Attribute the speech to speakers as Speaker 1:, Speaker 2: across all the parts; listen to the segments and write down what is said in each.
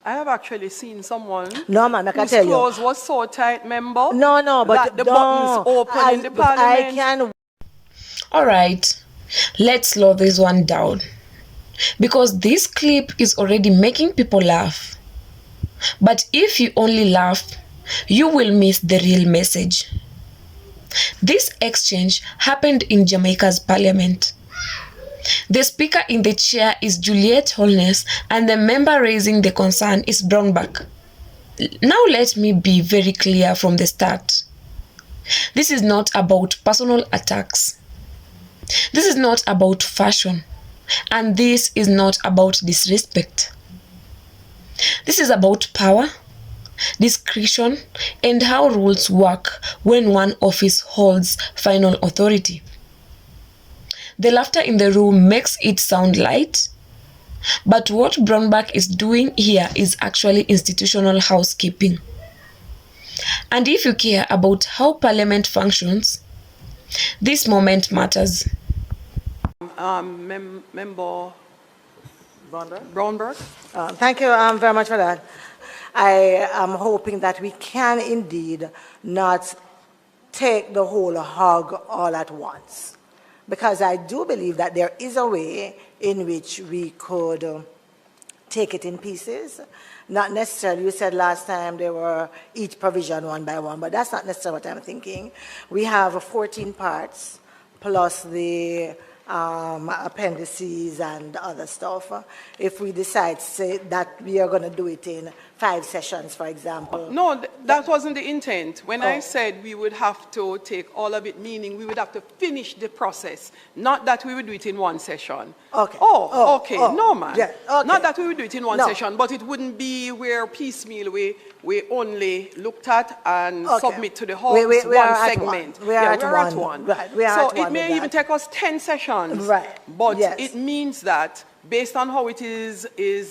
Speaker 1: I have actually seen someone
Speaker 2: No, ma'am, I can
Speaker 1: whose
Speaker 2: tell you.
Speaker 1: clothes was so tight, member.
Speaker 2: No, but
Speaker 1: that the buttons open in the parliament.
Speaker 2: I can.
Speaker 3: All right, let's slow this one down, because this clip is already making people laugh. But if you only laugh, you will miss the real message. This exchange happened in Jamaica's parliament. The speaker in the chair is Juliet Holness, and the member raising the concern is Burke. Now let me be very clear from the start. This is not about personal attacks. This is not about fashion. And this is not about disrespect. This is about power, discretion, and how rules work when one office holds final authority. The laughter in the room makes it sound light, but what Burke is doing here is actually institutional housekeeping. And if you care about how Parliament functions, this moment matters.
Speaker 1: Member Brownberg.
Speaker 2: Thank you very much for that. I am hoping that we can indeed not take the whole hog all at once, because I do believe that there is a way in which we could take it in pieces. Not necessarily, you said last time they were each provision one by one, but that's not necessarily what I'm thinking. We have 14 parts plus the appendices and other stuff. If we decide say that we are going to do it in 5 sessions, for example.
Speaker 1: No, that wasn't the intent. When I said we would have to take all of it, meaning we would have to finish the process, not that we would do it in 1 session.
Speaker 2: Okay.
Speaker 1: Okay. No, man.
Speaker 2: Yeah, okay.
Speaker 1: Not that we would do it in one session, but it wouldn't be where piecemeal we only looked at and submit to the House one segment.
Speaker 2: We are at one. Right.
Speaker 1: So it may even take us 10 sessions.
Speaker 2: Right.
Speaker 1: But it means that based on how it is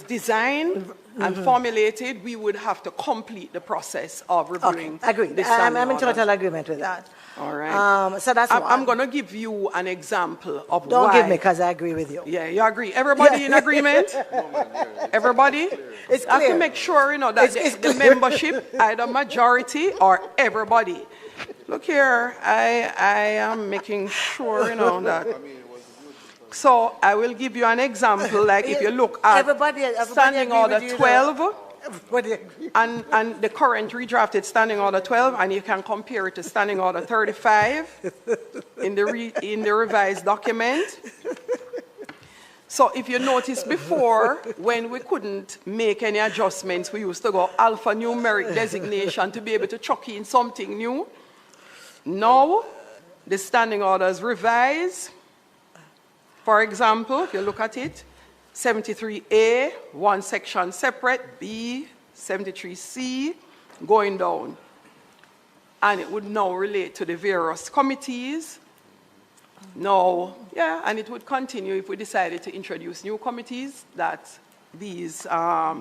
Speaker 1: designed and formulated, we would have to complete the process of reviewing.
Speaker 2: Agreed. I'm in total agreement with that.
Speaker 1: All right.
Speaker 2: So that's
Speaker 1: I'm going to give you an example of why.
Speaker 2: Don't give me, because I agree with you.
Speaker 1: Yeah, you agree. Everybody in agreement? Everybody?
Speaker 2: It's clear.
Speaker 1: I have to make sure, you know, that the membership, either majority or everybody. Look here, I am making sure, you know, that. So I will give you an example, like if you look at Standing Order 12 and the current redrafted Standing Order 12, and you can compare it to Standing Order 35 in the revised document. So if you notice before, when we couldn't make any adjustments, we used to go alphanumeric designation to be able to chuck in something new. Now, the Standing Orders revised. For example, if you look at it, 73A, 1 section separate, B, 73C, going down. And it would now relate to the various committees. Now, and it would continue if we decided to introduce new committees that these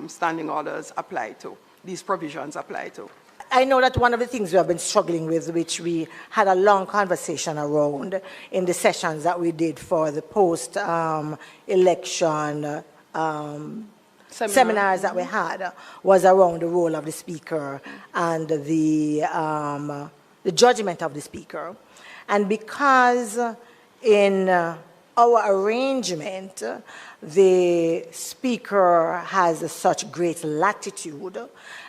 Speaker 1: standing orders apply to, these provisions apply to.
Speaker 2: I know that one of the things we have been struggling with, which we had a long conversation around in the sessions that we did for the post-election seminars that we had, was around the role of the speaker and the judgment of the speaker. And because in our arrangement, the speaker has such great latitude,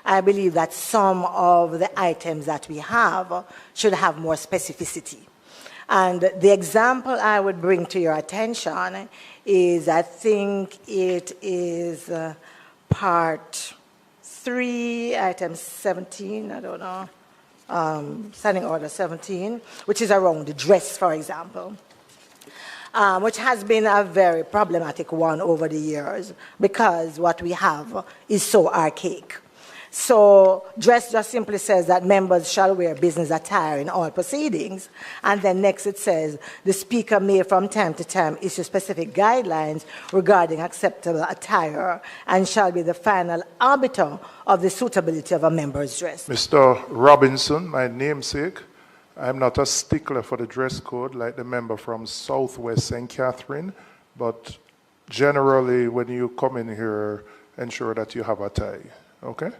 Speaker 2: I believe that some of the items that we have should have more specificity. And the example I would bring to your attention is, I think it is part 3, item 17, I don't know, Standing Order 17, which is around the dress, for example. Which has been a very problematic one over the years, because what we have is so archaic. So dress just simply says that members shall wear business attire in all proceedings, and then next it says the speaker may from time to time issue specific guidelines regarding acceptable attire and shall be the final arbiter of the suitability of a member's dress.
Speaker 4: Mr. Robinson, my namesake, I'm not a stickler for the dress code like the member from Southwest St. Catherine, but generally when you come in here ensure that you have a tie. Okay?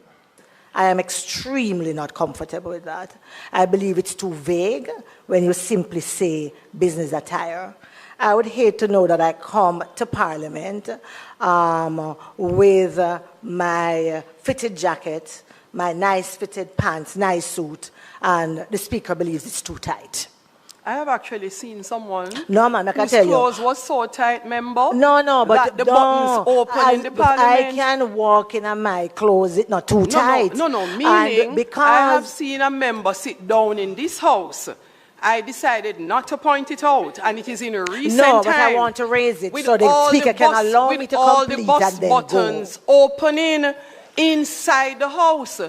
Speaker 2: I am extremely not comfortable with that. I believe it's too vague when you simply say business attire. I would hate to know that I come to Parliament with my fitted jacket, my nice fitted pants, nice suit, and the Speaker believes it's too tight.
Speaker 1: I have actually seen someone
Speaker 2: no, man, I can
Speaker 1: whose
Speaker 2: tell
Speaker 1: clothes
Speaker 2: you.
Speaker 1: was so tight, member.
Speaker 2: No, but
Speaker 1: that the buttons open in the Parliament.
Speaker 2: I can walk in my clothes, it's not too tight.
Speaker 1: No, meaning
Speaker 2: because
Speaker 1: I have seen a member sit down in this house. I decided not to point it out, and it is in a recent time.
Speaker 2: No, but I want to raise it so the Speaker can allow me to complete
Speaker 1: with all the bus
Speaker 2: and then
Speaker 1: buttons opening inside the house.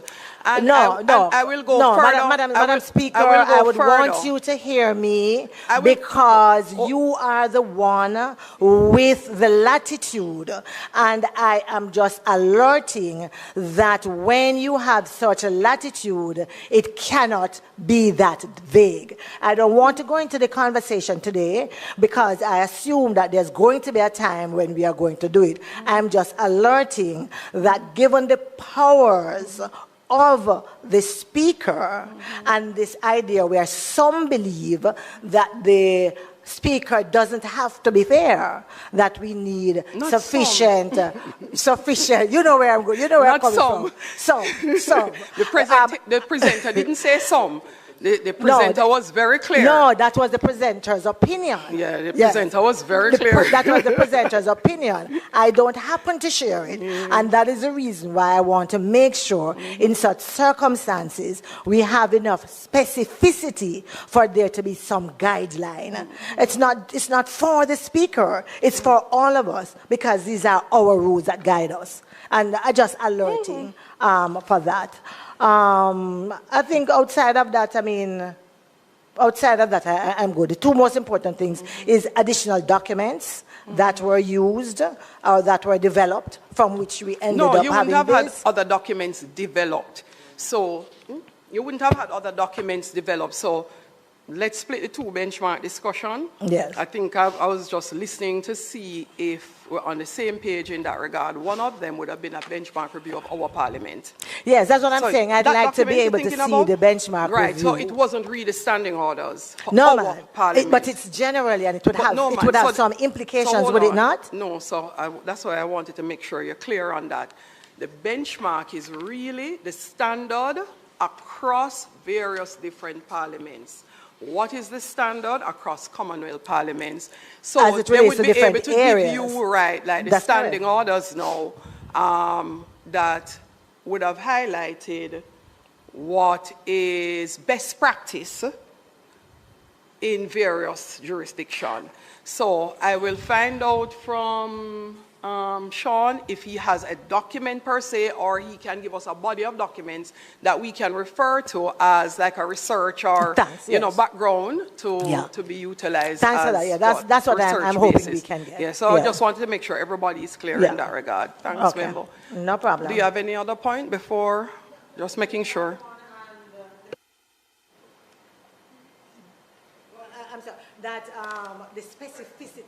Speaker 1: And I will go further.
Speaker 2: Madam Speaker, I would want you to hear me because you are the one with the latitude, and I am just alerting that when you have such a latitude, it cannot be that vague. I don't want to go into the conversation today because I assume that there's going to be a time when we are going to do it. I'm just alerting that given the powers of the Speaker and this idea where some believe that the Speaker doesn't have to be there, that we need sufficient, you know where I'm going, you know where I'm coming from. Some.
Speaker 1: The presenter didn't say some. The presenter was very clear.
Speaker 2: No, that was the presenter's opinion.
Speaker 1: Yeah, the presenter was very clear.
Speaker 2: That was the presenter's opinion. I don't happen to share it. And that is the reason why I want to make sure in such circumstances we have enough specificity for there to be some guideline. It's not for the Speaker. It's for all of us because these are our rules that guide us. And I just alerting for that. I think outside of that, I'm good. The two most important things is additional documents that were used or that were developed from which we ended up having this. No, you wouldn't have had
Speaker 1: other documents developed. So, you wouldn't have had other documents developed. So, let's split the two benchmark discussion.
Speaker 2: Yes.
Speaker 1: I think I was just listening to see if we're on the same page in that regard. One of them would have been a benchmark review of our Parliament.
Speaker 2: Yes, that's what I'm saying. I'd like to be able to see the benchmark
Speaker 1: review. Right, so it wasn't really standing orders for our Parliament.
Speaker 2: But it's generally, and it would have some implications, would it not?
Speaker 1: No, that's why I wanted to make sure you're clear on that. The benchmark is really the standard across various different parliaments. What is the standard across Commonwealth parliaments? So they would be able to give you, the standing orders now that would have highlighted what is best practice in various jurisdictions. So I will find out from Sean if he has a document per se, or he can give us a body of documents that we can refer to as like a research or background to be utilized.
Speaker 2: Thanks for that. Yeah, that's what I'm hoping we can get.
Speaker 1: Yeah, so I just wanted to make sure everybody is clear in that regard. Thanks, member.
Speaker 2: No problem.
Speaker 1: Do you have any other point before? Just making sure.
Speaker 2: I'm sorry. That the specificity.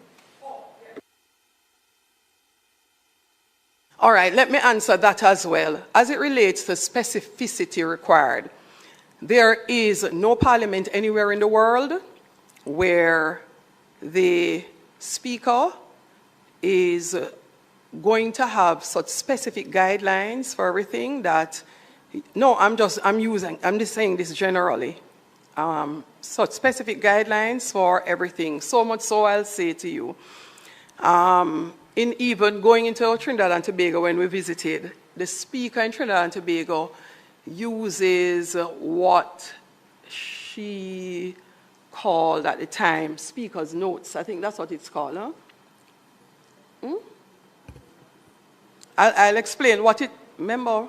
Speaker 1: All right, let me answer that as well. As it relates to specificity required, there is no parliament anywhere in the world where the Speaker is going to have such specific guidelines for everything that, no, I'm just saying this generally. Such specific guidelines for everything. So much so I'll say to you. In even going into Trinidad and Tobago when we visited, the Speaker in Trinidad and Tobago uses what she called at the time Speaker's Notes. I think that's what it's called, huh? I'll explain what it, remember.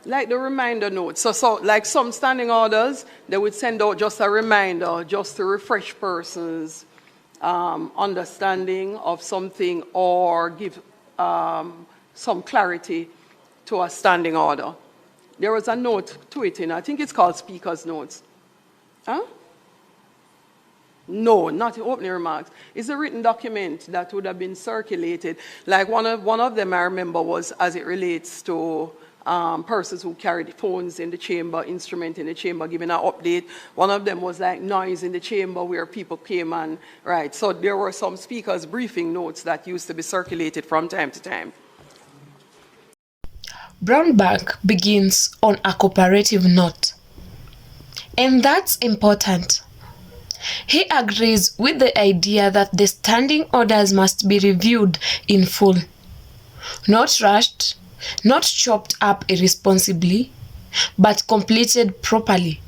Speaker 1: Like the reminder notes. So like some standing orders, they would send out just a reminder just to refresh persons' understanding of something or give some clarity to a standing order. There was a note to it I think it's called Speaker's Notes. Huh? No, not in opening remarks. It's a written document that would have been circulated. Like one of them I remember was as it relates to persons who carried phones in the chamber, instrument in the chamber, giving an update. One of them was like noise in the chamber where people came and, right. So there were some speakers' briefing notes that used to be circulated from time to time.
Speaker 3: Burke begins on a cooperative note. And that's important. He agrees with the idea that the standing orders must be reviewed in full, not rushed, not chopped up irresponsibly, but completed properly,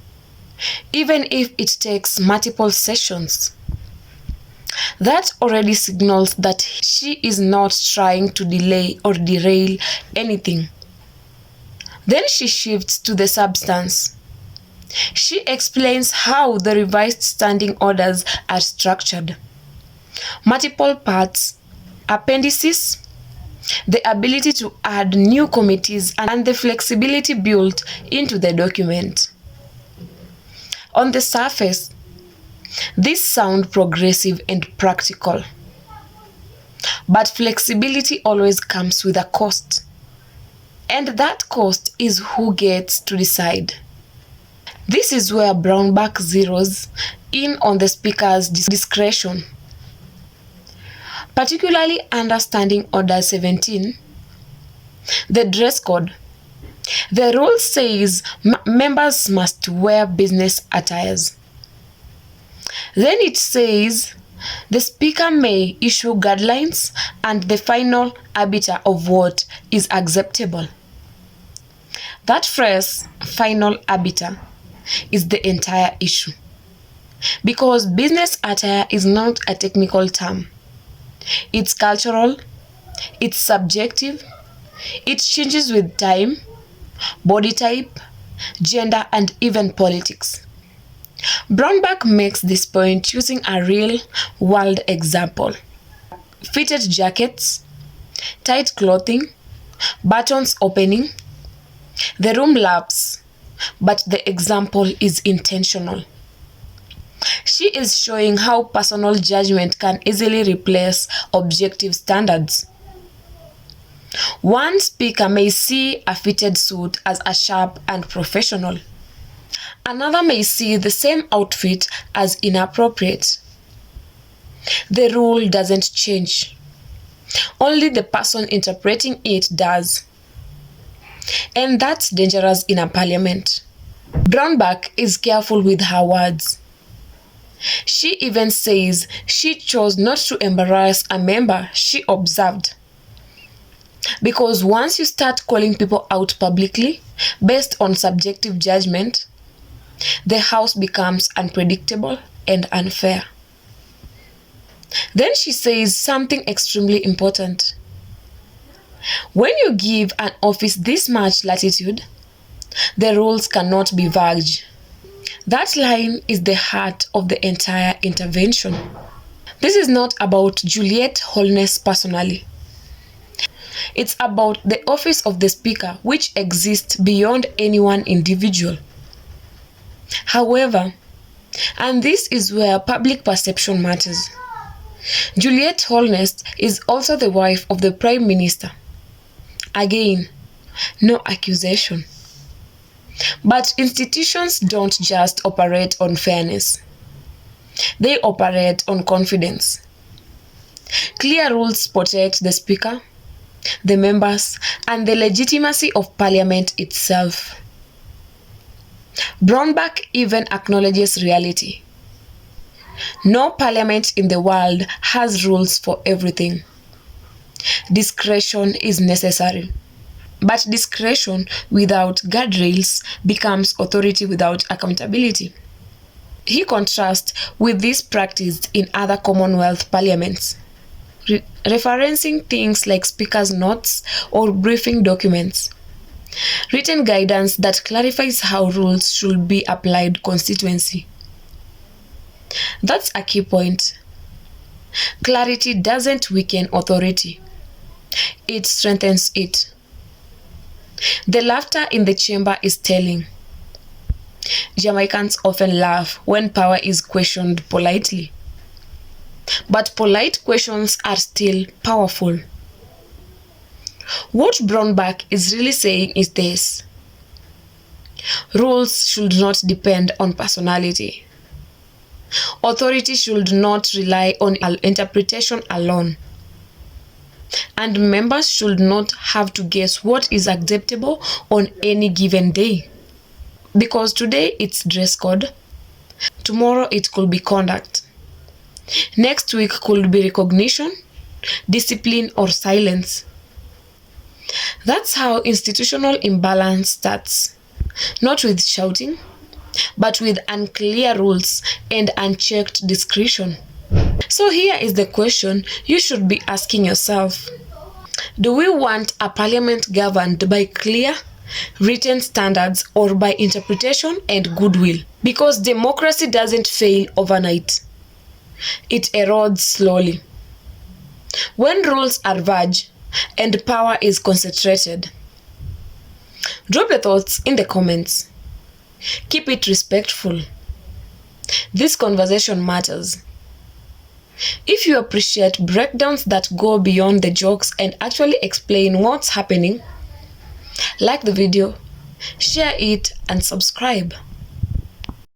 Speaker 3: even if it takes multiple sessions. That already signals that she is not trying to delay or derail anything. Then she shifts to the substance. She explains how the revised standing orders are structured. Multiple parts, appendices, the ability to add new committees, and the flexibility built into the document. On the surface, these sound progressive and practical. But flexibility always comes with a cost. And that cost is who gets to decide. This is where Burke zeroes in on the speaker's discretion. Particularly under Standing Order 17, the dress code. The rule says members must wear business attires. Then it says the speaker may issue guidelines and the final arbiter of what is acceptable. That phrase, final arbiter, is the entire issue. Because business attire is not a technical term. It's cultural, it's subjective, it changes with time, body type, gender, and even politics. Burke makes this point using a real-world example. Fitted jackets, tight clothing, buttons opening, the room laps, but the example is intentional. She is showing how personal judgment can easily replace objective standards. One speaker may see a fitted suit as a sharp and professional. Another may see the same outfit as inappropriate. The rule doesn't change. Only the person interpreting it does. And that's dangerous in a parliament. Burke is careful with her words. She even says she chose not to embarrass a member she observed. Because once you start calling people out publicly based on subjective judgment, the house becomes unpredictable and unfair. Then she says something extremely important. When you give an office this much latitude, the rules cannot be vague. That line is the heart of the entire intervention. This is not about Juliet Holness personally. It's about the office of the speaker, which exists beyond any one individual. However, and this is where public perception matters, Juliet Holness is also the wife of the Prime Minister. Again, no accusation. But institutions don't just operate on fairness. They operate on confidence. Clear rules protect the speaker, the members, and the legitimacy of Parliament itself. Burke even acknowledges reality. No parliament in the world has rules for everything. Discretion is necessary. But discretion without guardrails becomes authority without accountability. He contrasts with this practice in other Commonwealth parliaments, referencing things like speaker's notes or briefing documents, written guidance that clarifies how rules should be applied constituency. That's a key point. Clarity doesn't weaken authority. It strengthens it. The laughter in the chamber is telling. Jamaicans often laugh when power is questioned politely. But polite questions are still powerful. What Burke is really saying is this: rules should not depend on personality. Authority should not rely on interpretation alone. And members should not have to guess what is acceptable on any given day. Because today it's dress code, tomorrow it could be conduct, next week could be recognition, discipline, or silence. That's how institutional imbalance starts, not with shouting, but with unclear rules and unchecked discretion. So here is the question you should be asking yourself. Do we want a parliament governed by clear, written standards or by interpretation and goodwill? Because democracy doesn't fail overnight. It erodes slowly. When rules are vague and power is concentrated. Drop your thoughts in the comments. Keep it respectful. This conversation matters. If you appreciate breakdowns that go beyond the jokes and actually explain what's happening, like the video, share it, and subscribe.